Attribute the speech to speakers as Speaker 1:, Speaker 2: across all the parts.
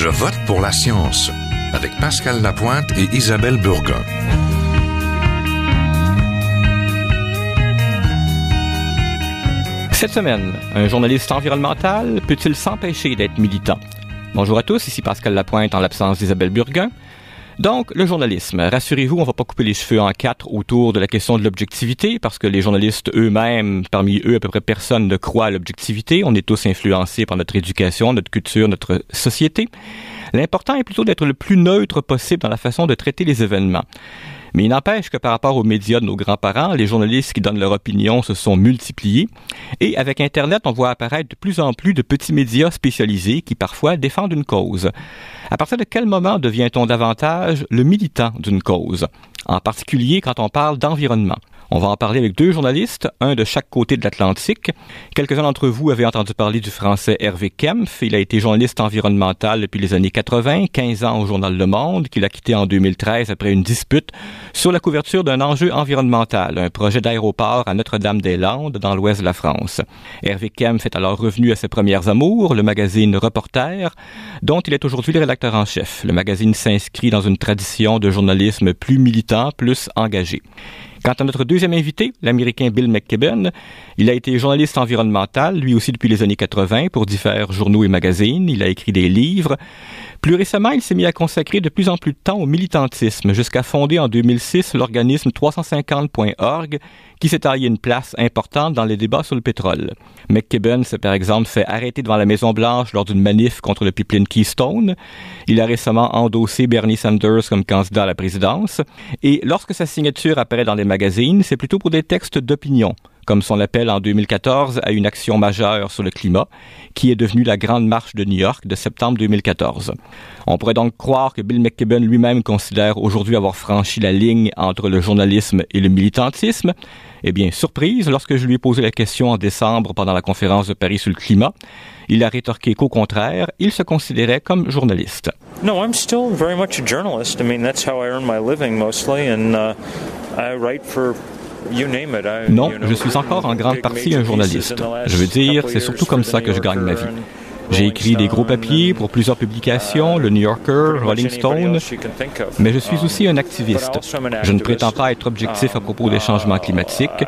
Speaker 1: Je vote pour la science avec Pascal Lapointe et Isabelle Burgon.
Speaker 2: Cette semaine, un journaliste environnemental peut-il s'empêcher d'être militant? Bonjour à tous, ici Pascal Lapointe en l'absence d'Isabelle Burgon. Donc, le journalisme. Rassurez-vous, on va pas couper les cheveux en quatre autour de la question de l'objectivité, parce que les journalistes eux-mêmes, parmi eux, à peu près personne ne croit à l'objectivité. On est tous influencés par notre éducation, notre culture, notre société. L'important est plutôt d'être le plus neutre possible dans la façon de traiter les événements. Mais il n'empêche que par rapport aux médias de nos grands-parents, les journalistes qui donnent leur opinion se sont multipliés. Et avec Internet, on voit apparaître de plus en plus de petits médias spécialisés qui parfois défendent une cause. À partir de quel moment devient-on davantage le militant d'une cause? En particulier quand on parle d'environnement. On va en parler avec deux journalistes, un de chaque côté de l'Atlantique. Quelques-uns d'entre vous avaient entendu parler du français Hervé Kempf. Il a été journaliste environnemental depuis les années 80, 15 ans au journal Le Monde, qu'il a quitté en 2013 après une dispute sur la couverture d'un enjeu environnemental, un projet d'aéroport à Notre-Dame-des-Landes, dans l'ouest de la France. Hervé Kempf est alors revenu à ses premières amours, le magazine Reporter, dont il est aujourd'hui le rédacteur en chef. Le magazine s'inscrit dans une tradition de journalisme plus militant, plus engagé. Quant à notre deuxième invité, l'Américain Bill McKibben, il a été journaliste environnemental, lui aussi depuis les années 80, pour divers journaux et magazines. Il a écrit des livres. Plus récemment, il s'est mis à consacrer de plus en plus de temps au militantisme, jusqu'à fonder en 2006 l'organisme 350.org, qui s'est taillé une place importante dans les débats sur le pétrole. McKibben s'est par exemple fait arrêter devant la Maison-Blanche lors d'une manif contre le pipeline Keystone. Il a récemment endossé Bernie Sanders comme candidat à la présidence. Et lorsque sa signature apparaît dans les magazines, c'est plutôt pour des textes d'opinion, comme son appel en 2014 à une action majeure sur le climat, qui est devenue la Grande Marche de New York de septembre 2014. On pourrait donc croire que Bill McKibben lui-même considère aujourd'hui avoir franchi la ligne entre le journalisme et le militantisme. Eh bien, surprise, lorsque je lui ai posé la question en décembre pendant la conférence de Paris sur le climat, il a rétorqué qu'au contraire, il se considérait comme journaliste.
Speaker 3: No, I'm still very much a journalist. I mean, that's how I earn my living mostly, and I write for
Speaker 2: Non, je suis encore en grande partie un journaliste. Je veux dire, c'est surtout comme ça que je gagne ma vie. J'ai écrit des gros papiers pour plusieurs publications, le New Yorker, Rolling Stone, mais je suis aussi un activiste. Je ne prétends pas être objectif à propos des changements climatiques.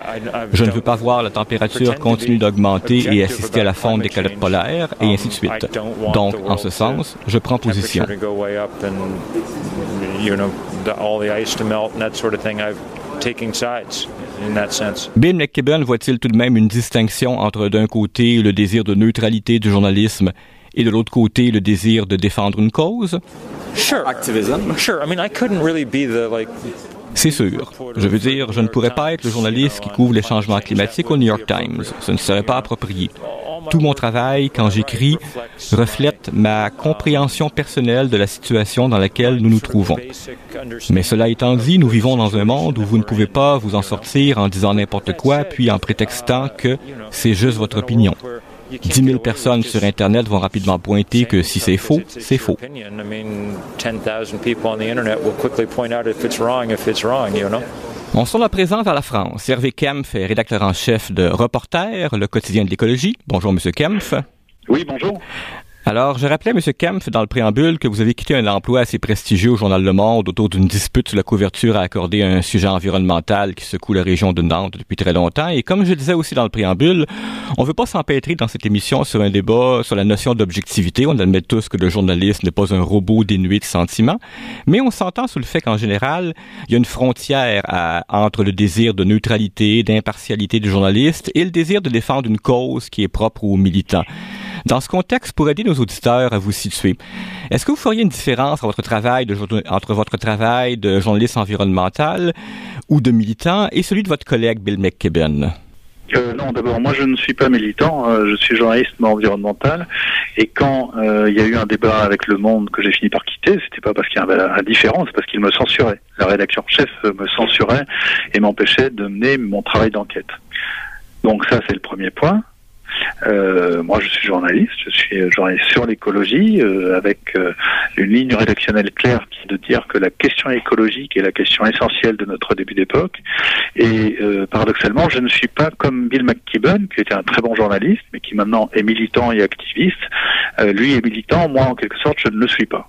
Speaker 2: Je ne veux pas voir la température continuer d'augmenter et assister à la fonte des calottes polaires, et ainsi de suite. Donc, en ce sens, je prends position. Bill McKibben voit-il tout de même une distinction entre d'un côté le désir de neutralité du journalisme et de l'autre côté le désir de défendre une cause? C'est sûr. Je veux dire, je ne pourrais pas être le journaliste qui couvre les changements climatiques au New York Times. Ce ne serait pas approprié. Tout mon travail, quand j'écris, reflète ma compréhension personnelle de la situation dans laquelle nous nous trouvons. Mais cela étant dit, nous vivons dans un monde où vous ne pouvez pas vous en sortir en disant n'importe quoi, puis en prétextant que c'est juste votre opinion. 10 000 personnes sur Internet vont rapidement pointer que si c'est faux, c'est faux. On se tourne à présent vers la France. Hervé Kempf est rédacteur en chef de Reporter, le quotidien de l'écologie. Bonjour, M. Kempf.
Speaker 4: Oui, bonjour.
Speaker 2: Alors, je rappelais, M. Kempf, dans le préambule, que vous avez quitté un emploi assez prestigieux au journal Le Monde autour d'une dispute sur la couverture à accorder à un sujet environnemental qui secoue la région de Nantes depuis très longtemps. Et comme je disais aussi dans le préambule, on ne veut pas s'empêtrer dans cette émission sur un débat sur la notion d'objectivité. On admet tous que le journaliste n'est pas un robot dénué de sentiments. Mais on s'entend sur le fait qu'en général, il y a une frontière entre le désir de neutralité, d'impartialité du journaliste et le désir de défendre une cause qui est propre aux militants. Dans ce contexte, pour aider nos auditeurs à vous situer, est-ce que vous feriez une différence entre votre travail de journaliste environnemental ou de militant et celui de votre collègue Bill McKibben?
Speaker 4: Non, d'abord, moi je ne suis pas militant, je suis journaliste environnemental, et quand il y a eu un débat avec Le Monde que j'ai fini par quitter, c'était pas parce qu'il y avait un différent, c'est parce qu'il me censurait. La rédaction chef me censurait et m'empêchait de mener mon travail d'enquête. Donc ça, c'est le premier point. Moi, je suis journaliste sur l'écologie, avec une ligne rédactionnelle claire qui est de dire que la question écologique est la question essentielle de notre début d'époque. Et paradoxalement, je ne suis pas comme Bill McKibben, qui était un très bon journaliste, mais qui maintenant est militant et activiste, lui est militant, moi en quelque sorte je ne le suis pas.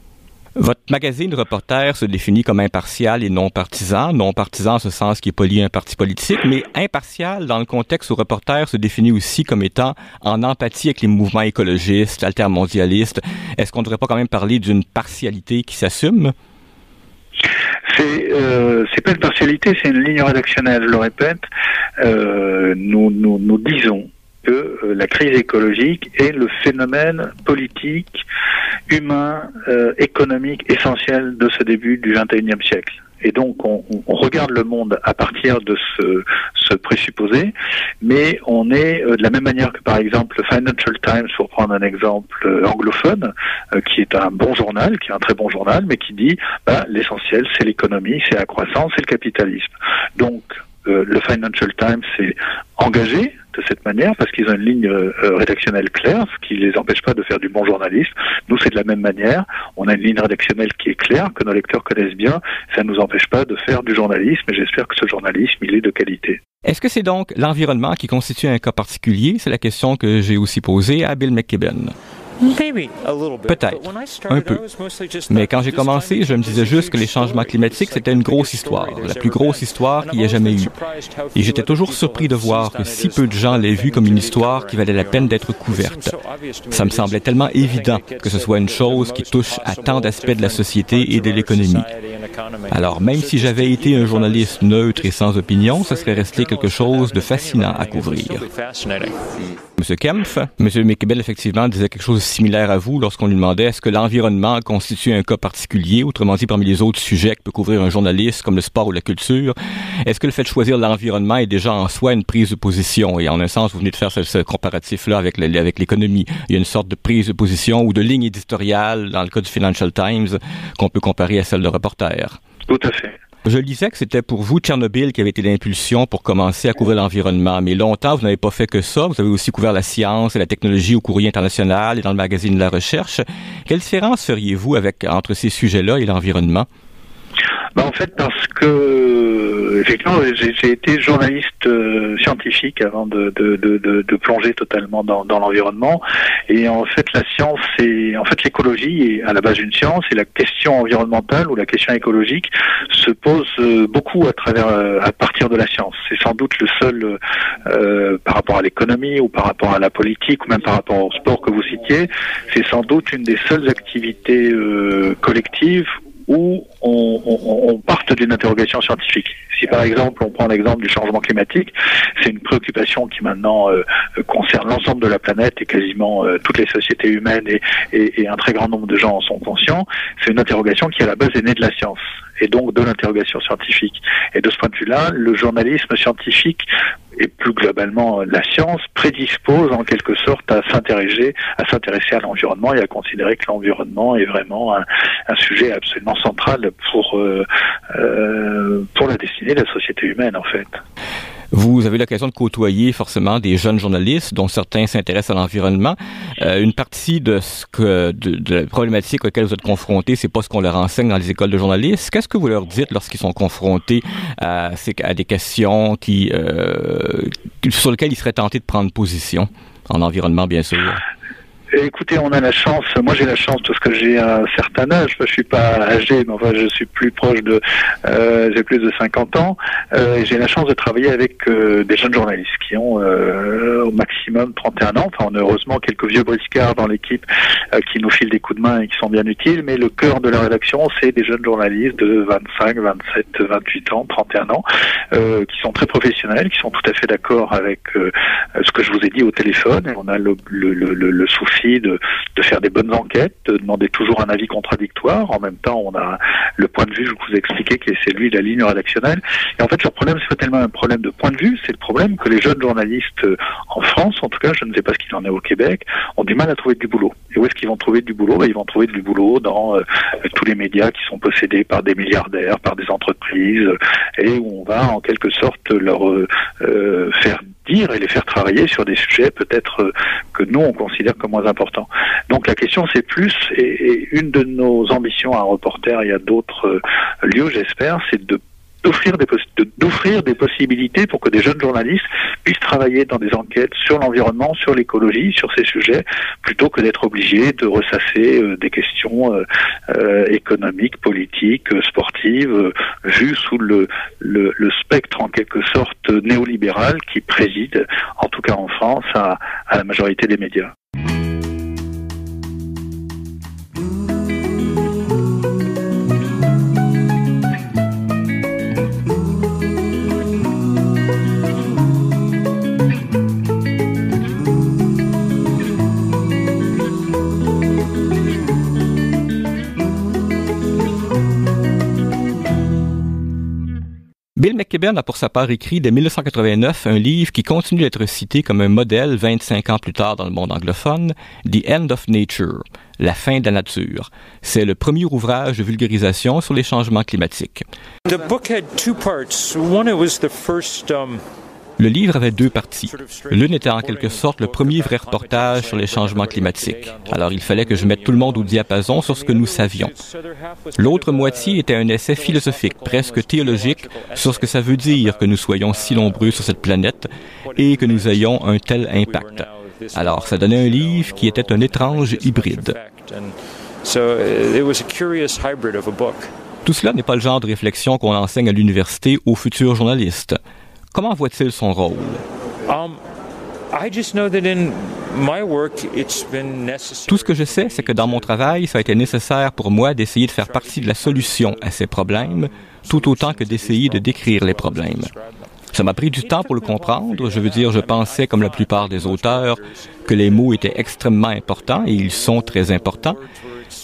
Speaker 2: Votre magazine Reporter se définit comme impartial et non partisan. Non partisan en ce sens qui est pas lié à un parti politique, mais impartial dans le contexte où Reporter se définit aussi comme étant en empathie avec les mouvements écologistes, altermondialistes. Est-ce qu'on ne devrait pas quand même parler d'une partialité qui s'assume?
Speaker 4: C'est pas une partialité, c'est une ligne rédactionnelle, je le répète. Nous disons que la crise écologique est le phénomène politique, humain, économique essentiel de ce début du XXIe siècle. Et donc on regarde le monde à partir de ce présupposé, mais on est de la même manière que par exemple le Financial Times, pour prendre un exemple anglophone, qui est un bon journal, qui est un très bon journal, mais qui dit l'essentiel c'est l'économie, c'est la croissance, c'est le capitalisme. Donc le Financial Times s'est engagé de cette manière parce qu'ils ont une ligne rédactionnelle claire, ce qui les empêche pas de faire du bon journalisme. Nous, c'est de la même manière. On a une ligne rédactionnelle qui est claire, que nos lecteurs connaissent bien. Ça ne nous empêche pas de faire du journalisme et j'espère que ce journalisme, il est de qualité.
Speaker 2: Est-ce que c'est donc l'environnement qui constitue un cas particulier? C'est la question que j'ai aussi posée à Bill McKibben. Peut-être, un peu. Mais quand j'ai commencé, je me disais juste que les changements climatiques, c'était une grosse histoire, la plus grosse histoire qu'il y ait jamais eu. Et j'étais toujours surpris de voir que si peu de gens l'aient vu comme une histoire qui valait la peine d'être couverte. Ça me semblait tellement évident que ce soit une chose qui touche à tant d'aspects de la société et de l'économie. Alors, même si j'avais été un journaliste neutre et sans opinion, ce serait resté quelque chose de fascinant à couvrir. Monsieur Kempf, Monsieur McKibben, effectivement, disait quelque chose de similaire à vous lorsqu'on lui demandait est-ce que l'environnement constitue un cas particulier, autrement dit, parmi les autres sujets que peut couvrir un journaliste, comme le sport ou la culture. Est-ce que le fait de choisir l'environnement est déjà en soi une prise de position? Et en un sens, vous venez de faire ce comparatif-là avec l'économie. Il y a une sorte de prise de position ou de ligne éditoriale, dans le cas du Financial Times, qu'on peut comparer à celle de Reporter.
Speaker 4: Tout à fait.
Speaker 2: Je lisais que c'était pour vous Tchernobyl qui avait été l'impulsion pour commencer à couvrir l'environnement, mais longtemps vous n'avez pas fait que ça. Vous avez aussi couvert la science et la technologie au Courrier international et dans le magazine La Recherche. Quelle différence feriez-vous entre ces sujets-là et l'environnement?
Speaker 4: En fait, parce que effectivement, j'ai été journaliste scientifique avant de plonger totalement dans l'environnement. Et en fait, la science, l'écologie est à la base d'une science, et la question environnementale ou la question écologique se pose beaucoup à partir de la science. C'est sans doute le seul par rapport à l'économie ou par rapport à la politique ou même par rapport au sport que vous citiez, c'est sans doute une des seules activités collectives où on parte d'une interrogation scientifique. Si par exemple on prend l'exemple du changement climatique, c'est une préoccupation qui maintenant concerne l'ensemble de la planète et quasiment toutes les sociétés humaines et un très grand nombre de gens en sont conscients. C'est une interrogation qui à la base est née de la science et donc de l'interrogation scientifique. Et de ce point de vue-là, le journalisme scientifique et plus globalement la science prédispose en quelque sorte à s'intéresser à l'environnement et à considérer que l'environnement est vraiment un sujet absolument central pour la destinée de la société humaine en fait.
Speaker 2: Vous avez l'occasion de côtoyer forcément des jeunes journalistes dont certains s'intéressent à l'environnement. Une partie de la problématique auxquelles vous êtes confrontés, c'est pas ce qu'on leur enseigne dans les écoles de journalistes. Qu'est-ce que vous leur dites lorsqu'ils sont confrontés à des questions sur lesquelles ils seraient tentés de prendre position en environnement, bien sûr?
Speaker 4: Écoutez, on a la chance, moi j'ai la chance parce que j'ai un certain âge, je suis pas âgé, mais enfin je suis plus proche j'ai plus de 50 ans, et j'ai la chance de travailler avec des jeunes journalistes qui ont au maximum 31 ans, enfin on a heureusement quelques vieux briscards dans l'équipe qui nous filent des coups de main et qui sont bien utiles, mais le cœur de la rédaction c'est des jeunes journalistes de 25, 27, 28 ans, 31 ans, qui sont très professionnels, qui sont tout à fait d'accord avec ce que je vous ai dit au téléphone, et on a le souci de faire des bonnes enquêtes, de demander toujours un avis contradictoire. En même temps, on a le point de vue, je vous ai expliqué, que c'est celui de la ligne rédactionnelle. Et en fait, leur problème, c'est pas tellement un problème de point de vue, c'est le problème que les jeunes journalistes en France, en tout cas, je ne sais pas ce qu'il en est au Québec, ont du mal à trouver du boulot. Et où est-ce qu'ils vont trouver du boulot? Ils vont trouver du boulot dans tous les médias qui sont possédés par des milliardaires, par des entreprises, et où on va en quelque sorte leur faire dire et les faire travailler sur des sujets peut-être que nous on considère comme moins importants. Donc la question c'est plus, et une de nos ambitions à un reporter, il y a d'autres lieux j'espère, c'est de d'offrir des possibilités pour que des jeunes journalistes puissent travailler dans des enquêtes sur l'environnement, sur l'écologie, sur ces sujets, plutôt que d'être obligés de ressasser des questions économiques, politiques, sportives, vues sous le spectre en quelque sorte néolibéral qui préside, en tout cas en France, à la majorité des médias.
Speaker 2: Bill McKibben a pour sa part écrit dès 1989 un livre qui continue d'être cité comme un modèle 25 ans plus tard dans le monde anglophone, The End of Nature, La fin de la nature. C'est le premier ouvrage de vulgarisation sur les changements climatiques.
Speaker 3: The book had two parts. One, it was the first
Speaker 2: Le livre avait deux parties. L'une était en quelque sorte le premier vrai reportage sur les changements climatiques. Alors il fallait que je mette tout le monde au diapason sur ce que nous savions. L'autre moitié était un essai philosophique, presque théologique, sur ce que ça veut dire que nous soyons si nombreux sur cette planète et que nous ayons un tel impact. Alors ça donnait un livre qui était un étrange hybride. Tout cela n'est pas le genre de réflexion qu'on enseigne à l'université aux futurs journalistes. Comment voit-il son rôle? Tout ce que je sais, c'est que dans mon travail, ça a été nécessaire pour moi d'essayer de faire partie de la solution à ces problèmes, tout autant que d'essayer de décrire les problèmes. Ça m'a pris du temps pour le comprendre. Je veux dire, je pensais, comme la plupart des auteurs, que les mots étaient extrêmement importants, et ils sont très importants.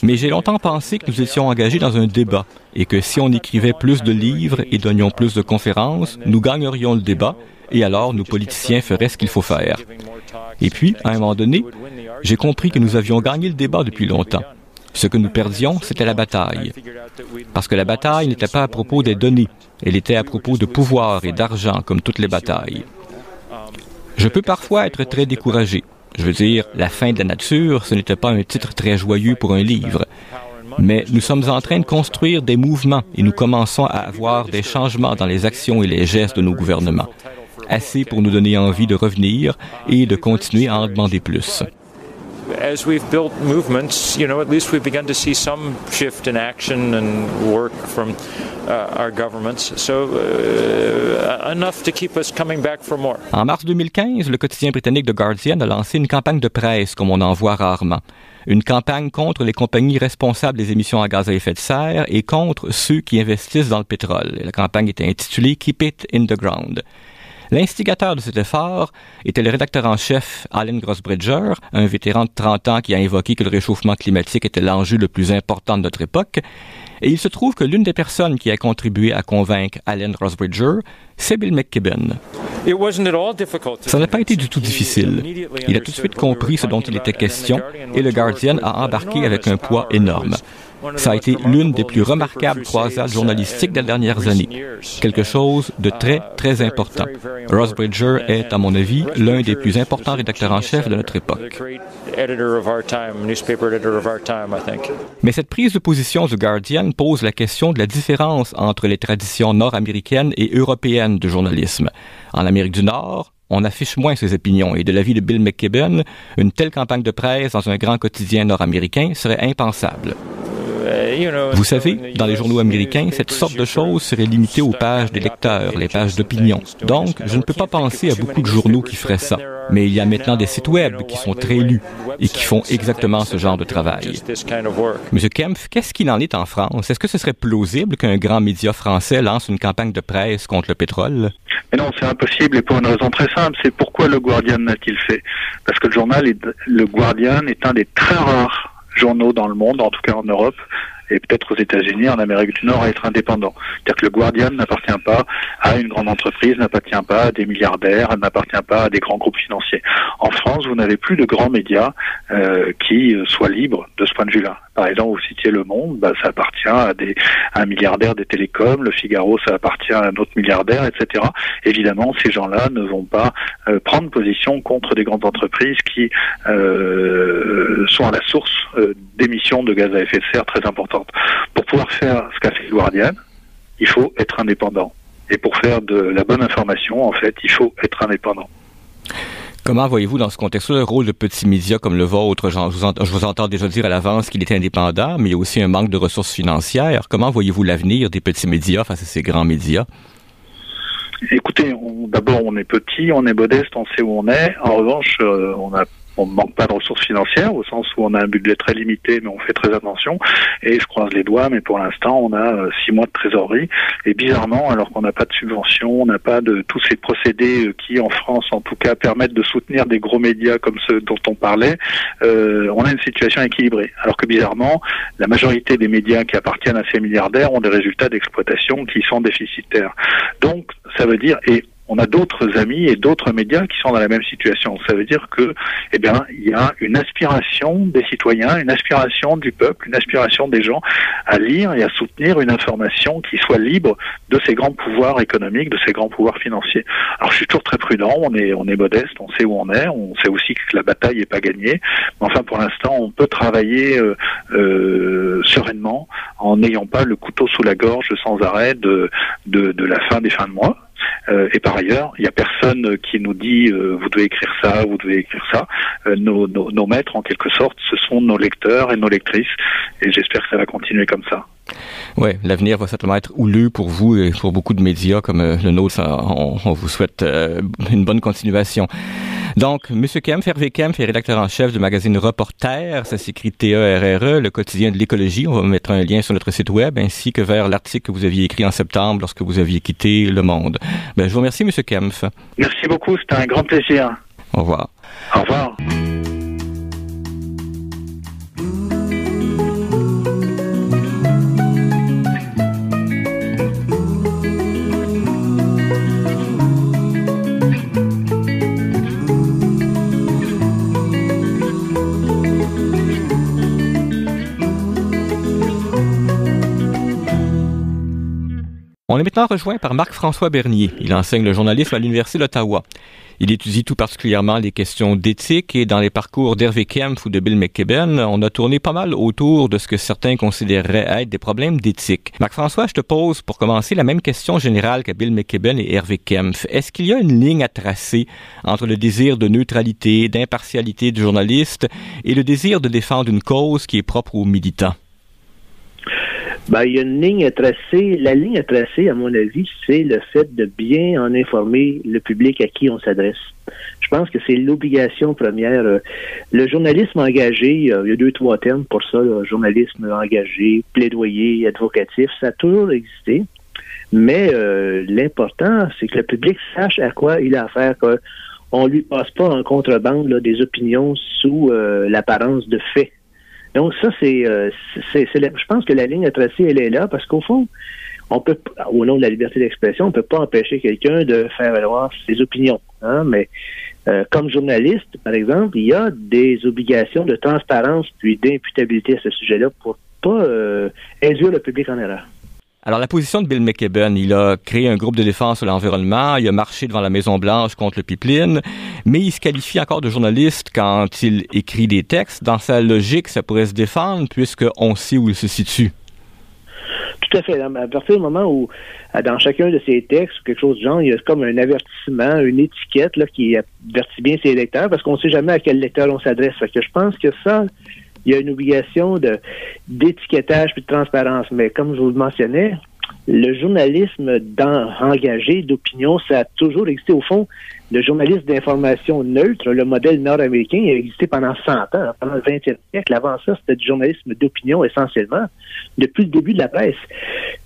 Speaker 2: Mais j'ai longtemps pensé que nous étions engagés dans un débat et que si on écrivait plus de livres et donnions plus de conférences, nous gagnerions le débat et alors nos politiciens feraient ce qu'il faut faire. Et puis, à un moment donné, j'ai compris que nous avions gagné le débat depuis longtemps. Ce que nous perdions, c'était la bataille. Parce que la bataille n'était pas à propos des données, elle était à propos de pouvoir et d'argent, comme toutes les batailles. Je peux parfois être très découragé. Je veux dire, La fin de la nature, ce n'était pas un titre très joyeux pour un livre. Mais nous sommes en train de construire des mouvements et nous commençons à avoir des changements dans les actions et les gestes de nos gouvernements. Assez pour nous donner envie de revenir et de continuer à en demander plus.
Speaker 3: As we've built movements, at least we've begun to see some shift in action and work from our governments. So enough to keep us coming back for more.
Speaker 2: En mars 2015, le quotidien britannique The Guardian a lancé une campagne de presse comme on en voit rarement. Une campagne contre les compagnies responsables des émissions à gaz à effet de serre et contre ceux qui investissent dans le pétrole. La campagne était intitulée Keep It in the Ground. L'instigateur de cet effort était le rédacteur en chef Alan Grossbridger, un vétéran de 30 ans qui a invoqué que le réchauffement climatique était l'enjeu le plus important de notre époque. Et il se trouve que l'une des personnes qui a contribué à convaincre Alan Grossbridger, c'est Bill McKibben. Ça n'a pas été du tout difficile. Il a tout de suite compris ce dont il était question et le Guardian a embarqué avec un poids énorme. Ça a été l'une des plus remarquables croisades journalistiques des dernières années. Quelque chose de très, très important. Grossbridger est, à mon avis, l'un des plus importants rédacteurs en chef de notre époque. Mais cette prise de position du Guardian pose la question de la différence entre les traditions nord-américaines et européennes de journalisme. En Amérique du Nord, on affiche moins ses opinions et de l'avis de Bill McKibben, une telle campagne de presse dans un grand quotidien nord-américain serait impensable. Vous savez, dans les journaux américains, cette sorte de choses serait limitée aux pages des lecteurs, les pages d'opinion. Donc, je ne peux pas penser à beaucoup de journaux qui feraient ça. Mais il y a maintenant des sites web qui sont très lus et qui font exactement ce genre de travail. Monsieur Kempf, qu'est-ce qu'il en est en France? Est-ce que ce serait plausible qu'un grand média français lance une campagne de presse contre le pétrole?
Speaker 4: Mais non, c'est impossible et pour une raison très simple. C'est pourquoi le Guardian l'a-t-il fait? Parce que le Guardian est un des très rares journaux dans le monde, en tout cas en Europe, et peut-être aux États-Unis, en Amérique du Nord, à être indépendant. C'est-à-dire que le Guardian n'appartient pas à une grande entreprise, n'appartient pas à des milliardaires, n'appartient pas à des grands groupes financiers. En France, vous n'avez plus de grands médias qui soient libres de ce point de vue-là. Par exemple, vous citiez Le Monde, ça appartient à un milliardaire des télécoms, Le Figaro, ça appartient à un autre milliardaire, etc. Évidemment, ces gens-là ne vont pas prendre position contre des grandes entreprises qui sont à la source d'émissions de gaz à effet de serre très importantes. Pour pouvoir faire ce qu'a fait le Guardian, il faut être indépendant. Et pour faire de la bonne information, en fait, il faut être indépendant.
Speaker 2: Comment voyez-vous dans ce contexte-là le rôle de petits médias comme le vôtre? Je vous entends déjà dire à l'avance qu'il est indépendant, mais il y a aussi un manque de ressources financières. Comment voyez-vous l'avenir des petits médias face à ces grands médias?
Speaker 4: Écoutez, d'abord on est petit, on est modeste, on sait où on est. En revanche, on ne manque pas de ressources financières, au sens où on a un budget très limité, mais on fait très attention. Et je croise les doigts, mais pour l'instant, on a 6 mois de trésorerie. Et bizarrement, alors qu'on n'a pas de subvention, on n'a pas de tous ces procédés qui, en France, en tout cas, permettent de soutenir des gros médias comme ceux dont on parlait, on a une situation équilibrée. Alors que bizarrement, la majorité des médias qui appartiennent à ces milliardaires ont des résultats d'exploitation qui sont déficitaires. Donc, ça veut dire... On a d'autres amis et d'autres médias qui sont dans la même situation. Ça veut dire que, il y a une aspiration des citoyens, une aspiration du peuple, une aspiration des gens à lire et à soutenir une information qui soit libre de ces grands pouvoirs économiques, de ces grands pouvoirs financiers. Alors, je suis toujours très prudent. On est modeste. On sait où on est. On sait aussi que la bataille n'est pas gagnée. Mais enfin, pour l'instant, on peut travailler sereinement en n'ayant pas le couteau sous la gorge sans arrêt de la fin des fins de mois. Et par ailleurs, il n'y a personne qui nous dit vous devez écrire ça, vous devez écrire ça. Nos maîtres, en quelque sorte, ce sont nos lecteurs et nos lectrices. Et j'espère que ça va continuer comme ça.
Speaker 2: Oui, l'avenir va certainement être houleux pour vous et pour beaucoup de médias comme le nôtre. On vous souhaite une bonne continuation. Donc, M. Kempf, Hervé Kempf est rédacteur en chef du magazine Reporter. Ça s'écrit TERRE, le quotidien de l'écologie. On va mettre un lien sur notre site web ainsi que vers l'article que vous aviez écrit en septembre lorsque vous aviez quitté Le Monde. Je vous remercie, M. Kempf.
Speaker 4: Merci beaucoup, c'était un grand plaisir.
Speaker 2: Au revoir.
Speaker 4: Au revoir.
Speaker 2: On est maintenant rejoint par Marc-François Bernier. Il enseigne le journalisme à l'Université d'Ottawa. Il étudie tout particulièrement les questions d'éthique et dans les parcours d'Hervé Kempf ou de Bill McKibben, on a tourné pas mal autour de ce que certains considéreraient être des problèmes d'éthique. Marc-François, je te pose pour commencer la même question générale qu'à Bill McKibben et Hervé Kempf. Est-ce qu'il y a une ligne à tracer entre le désir de neutralité, d'impartialité du journaliste et le désir de défendre une cause qui est propre aux militants?
Speaker 5: Il y a une ligne à tracer. La ligne à tracer, à mon avis, c'est le fait de bien en informer le public à qui on s'adresse. Je pense que c'est l'obligation première. Le journalisme engagé, il y a 2-3 termes pour ça, le journalisme engagé, plaidoyer, advocatif, ça a toujours existé. Mais l'important, c'est que le public sache à quoi il a affaire, qu'on lui passe pas en contrebande des opinions sous l'apparence de faits. Donc ça, je pense que la ligne à tracer, elle est là, parce qu'au fond, on peut, au nom de la liberté d'expression, on peut pas empêcher quelqu'un de faire valoir ses opinions. Mais comme journaliste, par exemple, il y a des obligations de transparence puis d'imputabilité à ce sujet-là pour pas induire le public en erreur.
Speaker 2: Alors, la position de Bill McKibben, il a créé un groupe de défense sur l'environnement, il a marché devant la Maison-Blanche contre le pipeline, mais il se qualifie encore de journaliste quand il écrit des textes. Dans sa logique, ça pourrait se défendre puisqu'on sait où il se situe.
Speaker 5: Tout à fait. À partir du moment où, dans chacun de ses textes, quelque chose du genre, il y a comme un avertissement, une étiquette là, qui avertit bien ses lecteurs, parce qu'on ne sait jamais à quel lecteur on s'adresse. Fait que je pense que ça... Il y a une obligation d'étiquetage puis de transparence. Mais comme je vous le mentionnais, le journalisme engagé d'opinion, ça a toujours existé. Au fond, le journalisme d'information neutre, le modèle nord-américain, il a existé pendant 100 ans, pendant le 20e siècle. Avant ça, c'était du journalisme d'opinion essentiellement, depuis le début de la presse.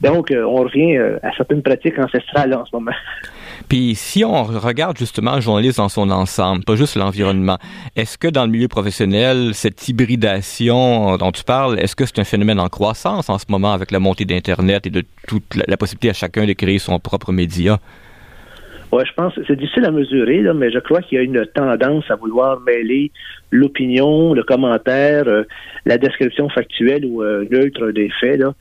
Speaker 5: Donc, on revient à certaines pratiques ancestrales en ce moment.
Speaker 2: Puis, si on regarde justement le journalisme dans son ensemble, pas juste l'environnement, est-ce que dans le milieu professionnel, cette hybridation dont tu parles, est-ce que c'est un phénomène en croissance en ce moment avec la montée d'Internet et de toute la possibilité à chacun de créer son propre média?
Speaker 5: Oui, je pense que c'est difficile à mesurer, là, mais je crois qu'il y a une tendance à vouloir mêler l'opinion, le commentaire, la description factuelle ou neutre des faits, là.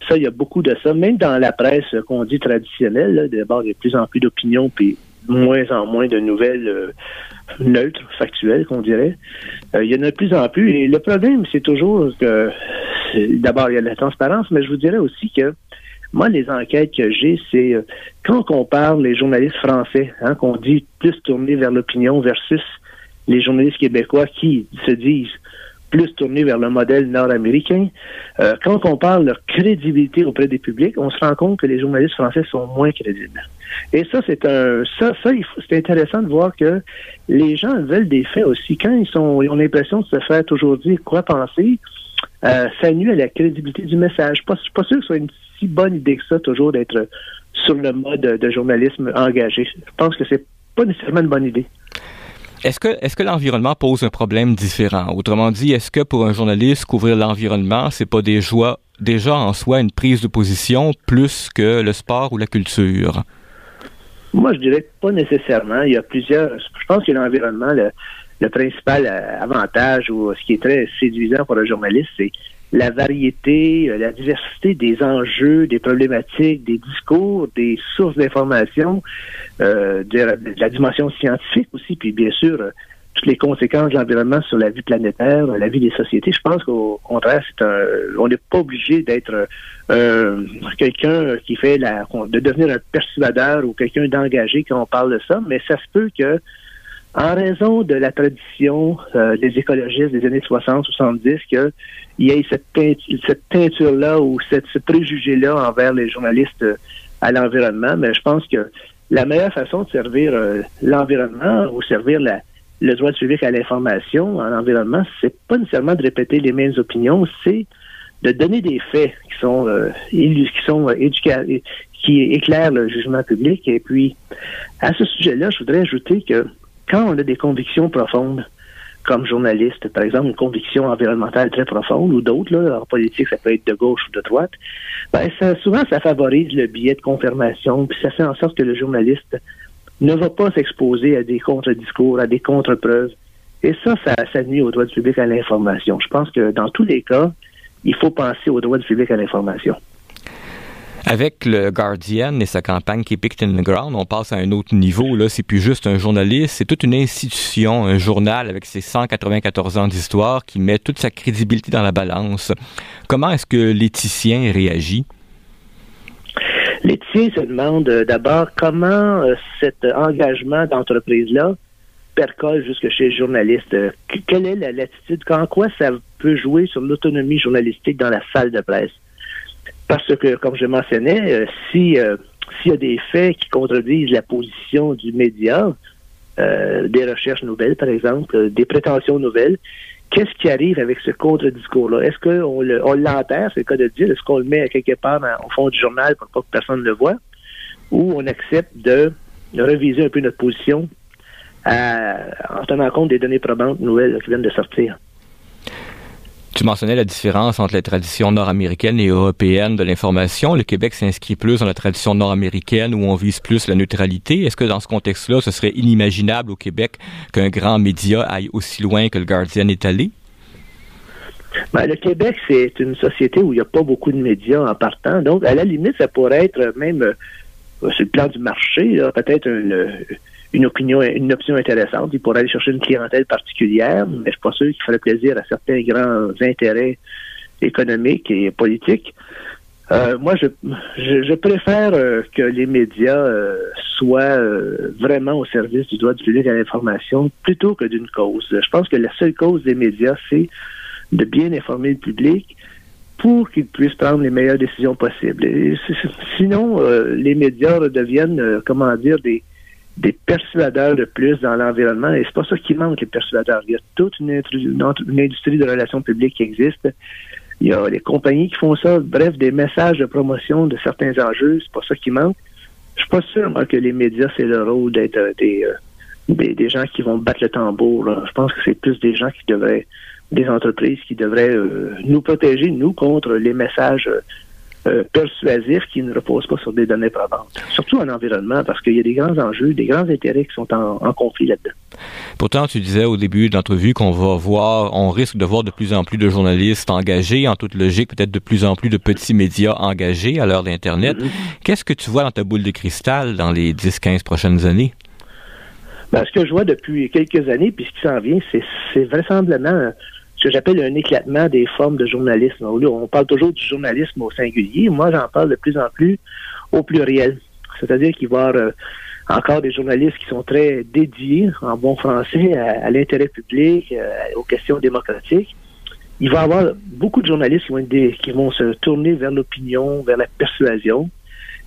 Speaker 5: Ça, il y a beaucoup de ça. Même dans la presse qu'on dit traditionnelle, là, d'abord, il y a de plus en plus d'opinions, puis de moins en moins de nouvelles neutres, factuelles, qu'on dirait. Il y en a de plus en plus. Et le problème, c'est toujours que, d'abord, il y a la transparence, mais je vous dirais aussi que Moi, les enquêtes que j'ai, c'est quand on compare les journalistes français, qu'on dit plus tournés vers l'opinion versus les journalistes québécois qui se disent plus tournés vers le modèle nord-américain. Quand on compare leur crédibilité auprès des publics, on se rend compte que les journalistes français sont moins crédibles. Et ça, c'est intéressant de voir que les gens veulent des faits aussi. Quand ils ont l'impression de se faire toujours dire quoi penser, ça nuit à la crédibilité du message. Je suis pas sûr que ce soit une si bonne idée que ça, toujours d'être sur le mode de journalisme engagé. Je pense que c'est pas nécessairement une bonne idée.
Speaker 2: Est-ce que l'environnement pose un problème différent? Autrement dit, est-ce que pour un journaliste, couvrir l'environnement, c'est pas déjà en soi une prise de position plus que le sport ou la culture?
Speaker 5: Moi, je dirais pas nécessairement. Il y a plusieurs... Je pense que l'environnement, le principal avantage ou ce qui est très séduisant pour un journaliste, c'est la variété, la diversité des enjeux, des problématiques, des discours, des sources d'information, de la dimension scientifique aussi, puis bien sûr, toutes les conséquences de l'environnement sur la vie planétaire, la vie des sociétés. Je pense qu'au contraire, on n'est pas obligé d'être quelqu'un qui fait de devenir un persuadeur ou quelqu'un d'engagé quand on parle de ça, mais ça se peut que en raison de la tradition des écologistes des années 60-70, qu'il y ait cette teinture-là ou ce préjugé-là envers les journalistes à l'environnement. Mais je pense que la meilleure façon de servir l'environnement ou servir le droit du public à l'information en environnement, c'est pas nécessairement de répéter les mêmes opinions, c'est de donner des faits qui éclairent le jugement public. Et puis, à ce sujet-là, je voudrais ajouter que quand on a des convictions profondes, comme journaliste, par exemple, une conviction environnementale très profonde, ou d'autres, là, en politique, ça peut être de gauche ou de droite, souvent, ça favorise le biais de confirmation, puis ça fait en sorte que le journaliste ne va pas s'exposer à des contre-discours, à des contre-preuves. Et ça nuit au droit du public à l'information. Je pense que dans tous les cas, il faut penser au droit du public à l'information.
Speaker 2: Avec le Guardian et sa campagne Keep It in the Ground, on passe à un autre niveau. Là, c'est plus juste un journaliste, c'est toute une institution, un journal avec ses 194 ans d'histoire qui met toute sa crédibilité dans la balance. Comment est-ce que l'éthicien réagit?
Speaker 5: L'éthicien se demande d'abord comment cet engagement d'entreprise-là percole jusque chez le journaliste. Quelle est l'attitude? En quoi ça peut jouer sur l'autonomie journalistique dans la salle de presse? Parce que, comme je mentionnais, s'il y a des faits qui contredisent la position du média, des recherches nouvelles, par exemple, des prétentions nouvelles, qu'est-ce qui arrive avec ce contre-discours-là? Est-ce qu'on l'enterre, c'est le cas de dire, est-ce qu'on le met quelque part au fond du journal pour pas que personne ne le voit? Ou on accepte de reviser un peu notre position en tenant compte des données probantes nouvelles qui viennent de sortir?
Speaker 2: Tu mentionnais la différence entre les traditions nord-américaines et européennes de l'information. Le Québec s'inscrit plus dans la tradition nord-américaine où on vise plus la neutralité. Est-ce que dans ce contexte-là, ce serait inimaginable au Québec qu'un grand média aille aussi loin que le Guardian est allé?
Speaker 5: Le Québec, c'est une société où il n'y a pas beaucoup de médias en partant. Donc, à la limite, ça pourrait être même sur le plan du marché, là, peut-être une option intéressante. Il pourrait aller chercher une clientèle particulière, mais je suis pas sûr qu'il ferait plaisir à certains grands intérêts économiques et politiques. Moi, je préfère que les médias soient vraiment au service du droit du public à l'information plutôt que d'une cause. Je pense que la seule cause des médias, c'est de bien informer le public pour qu'ils puissent prendre les meilleures décisions possibles. Et sinon, les médias deviennent, des persuadeurs de plus dans l'environnement, et c'est pas ça qui manque, les persuadeurs. Il y a toute une industrie de relations publiques qui existe. Il y a les compagnies qui font ça, bref, des messages de promotion de certains enjeux, c'est pas ça qui manque. Je suis pas sûr, moi, que les médias, c'est le rôle d'être des gens qui vont battre le tambour, là. Je pense que c'est plus des gens des entreprises qui devraient nous protéger, nous, contre les messages persuasifs qui ne reposent pas sur des données probantes. Surtout en environnement, parce qu'il y a des grands enjeux, des grands intérêts qui sont en conflit là-dedans.
Speaker 2: Pourtant, tu disais au début de l'entrevue on risque de voir de plus en plus de journalistes engagés, en toute logique, peut-être de plus en plus de petits médias engagés à l'heure d'Internet. Mm-hmm. Qu'est-ce que tu vois dans ta boule de cristal dans les 10-15 prochaines années?
Speaker 5: Ce que je vois depuis quelques années, puis ce qui s'en vient, c'est vraisemblablement ce que j'appelle un éclatement des formes de journalisme. On parle toujours du journalisme au singulier. Moi, j'en parle de plus en plus au pluriel. C'est-à-dire qu'il va y avoir encore des journalistes qui sont très dédiés, en bon français, à l'intérêt public, aux questions démocratiques. Il va y avoir beaucoup de journalistes qui vont se tourner vers l'opinion, vers la persuasion.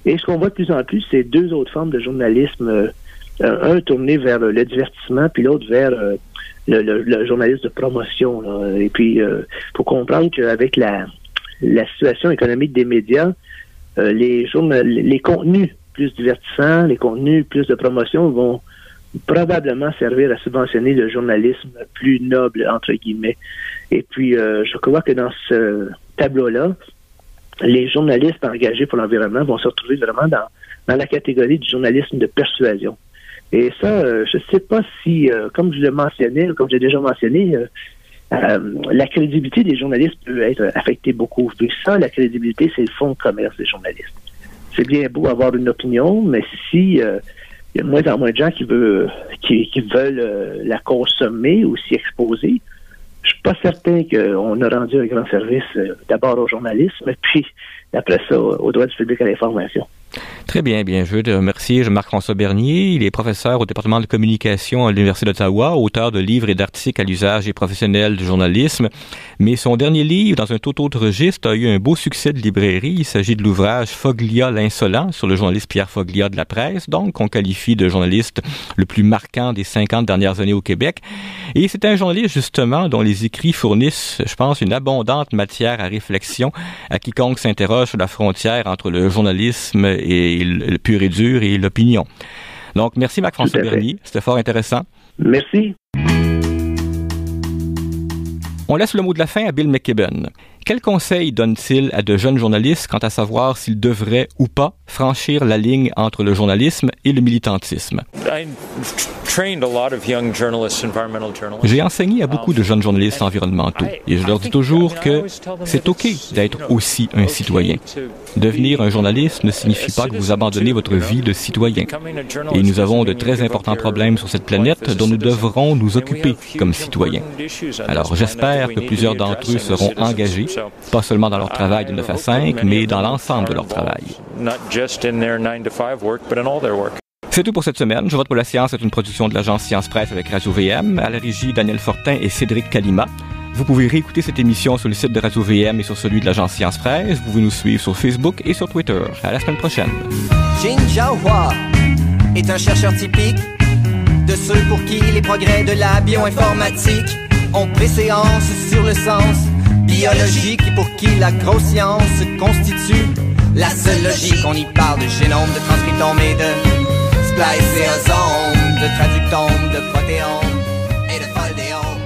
Speaker 5: Et ce qu'on voit de plus en plus, c'est deux autres formes de journalisme. Un tourné vers le divertissement, puis l'autre vers le journalisme de promotion. Là. Et puis, faut comprendre qu'avec la situation économique des médias, les contenus plus divertissants, les contenus plus de promotion vont probablement servir à subventionner le journalisme plus noble, entre guillemets. Et puis, je crois que dans ce tableau-là, les journalistes engagés pour l'environnement vont se retrouver vraiment dans la catégorie du journalisme de persuasion. Et ça, je ne sais pas si, comme je l'ai mentionné, comme j'ai déjà mentionné, la crédibilité des journalistes peut être affectée beaucoup. Puis ça, la crédibilité, c'est le fonds de commerce des journalistes. C'est bien beau avoir une opinion, mais si il y a de moins en moins de gens qui veulent la consommer ou s'y exposer, je suis pas certain qu'on a rendu un grand service d'abord au journalisme, et puis après ça, au droit du public à l'information.
Speaker 2: Très bien, bien. Je veux te remercier Marc-François Bernier. Il est professeur au département de communication à l'Université d'Ottawa, auteur de livres et d'articles à l'usage des professionnels du journalisme. Mais son dernier livre, dans un tout autre registre, a eu un beau succès de librairie. Il s'agit de l'ouvrage Foglia l'insolent sur le journaliste Pierre Foglia de la presse, donc qu'on qualifie de journaliste le plus marquant des 50 dernières années au Québec. Et c'est un journaliste, justement, dont les écrits fournissent, je pense, une abondante matière à réflexion à quiconque s'interroge sur la frontière entre le journalisme et le pur et dur et l'opinion. Donc, merci Marc-François Bernier. C'était fort intéressant.
Speaker 5: Merci.
Speaker 2: On laisse le mot de la fin à Bill McKibben. Quel conseil donne-t-il à de jeunes journalistes quant à savoir s'ils devraient ou pas franchir la ligne entre le journalisme et le militantisme? J'ai enseigné à beaucoup de jeunes journalistes environnementaux et je leur dis toujours que c'est OK d'être aussi un citoyen. Devenir un journaliste ne signifie pas que vous abandonnez votre vie de citoyen. Et nous avons de très importants problèmes sur cette planète dont nous devrons nous occuper comme citoyens. Alors j'espère que plusieurs d'entre eux seront engagés, pas seulement dans leur travail de 9 à 5, mais dans l'ensemble de leur travail. C'est tout pour cette semaine. Je vote pour la science est une production de l'agence Science Presse avec Radio-VM. À la régie, Daniel Fortin et Cédric Kalima. Vous pouvez réécouter cette émission sur le site de Radio-VM et sur celui de l'agence Science Presse. Vous pouvez nous suivre sur Facebook et sur Twitter. À la semaine prochaine.
Speaker 6: Jin Jiahua est un chercheur typique de ceux pour qui les progrès de la bioinformatique ont préséance sur le sens biologique et pour qui la grosse science constitue la seule logique. On y parle de génome, de transcriptome et de spliceosome, de traductome, de protéome et de foldéome.